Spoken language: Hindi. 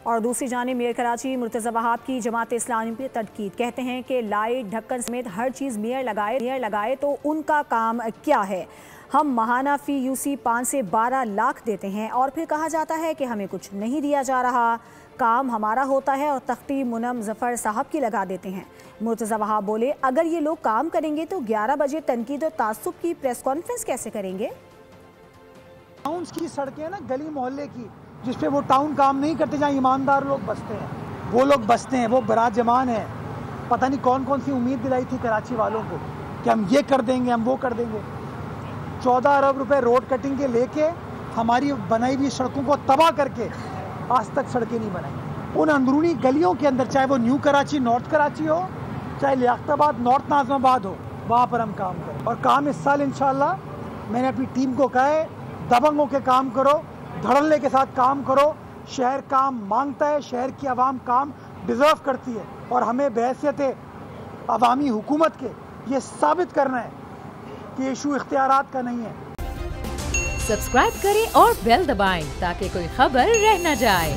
और दूसरी जानिब मेयर कराची मुर्तज़ा वहाब की जमात इस्लामी पर तनकीद, कहते हैं कि लाइट ढक्कन समेत हर चीज़ मेयर लगाए तो उनका काम क्या है। हम माहाना फ़ी यूसी 5 से 12 लाख देते हैं और फिर कहा जाता है कि हमें कुछ नहीं दिया जा रहा, काम हमारा होता है और तख्ती मुनम जफ़र साहब की लगा देते हैं। मुर्तज़ा वहाब बोले, अगर ये लोग काम करेंगे तो 11 बजे तनकीद और तासुब की प्रेस कॉन्फ्रेंस कैसे करेंगे। टाउन्स की सड़कें ना गली मोहल्ले की, जिस पे वो टाउन काम नहीं करते, जहाँ ईमानदार लोग बसते हैं, वो लोग बसते हैं, वो बराजमान है। पता नहीं कौन कौन सी उम्मीद दिलाई थी कराची वालों को कि हम ये कर देंगे, हम वो कर देंगे। 14 अरब रुपए रोड कटिंग के लेके हमारी बनाई हुई सड़कों को तबाह करके आज तक सड़कें नहीं बनाई। उन अंदरूनी गलियों के अंदर, चाहे वो न्यू कराची नॉर्थ कराची हो, चाहे लियाकताबाद नॉर्थ नाज़िमाबाद हो, वहाँ पर हम काम करें। और काम इस साल इंशाअल्लाह मैंने अपनी टीम को कहा है, दबंग होकर काम करो, धड़ल्ले के साथ काम करो। शहर काम मांगता है, शहर की आवाम काम डिजर्व करती है और हमें बहैसियत अवामी हुकूमत के ये साबित करना है कि इशू इख्तियारात का नहीं है। सब्सक्राइब करें और बेल दबाएं ताकि कोई खबर रह न जाए।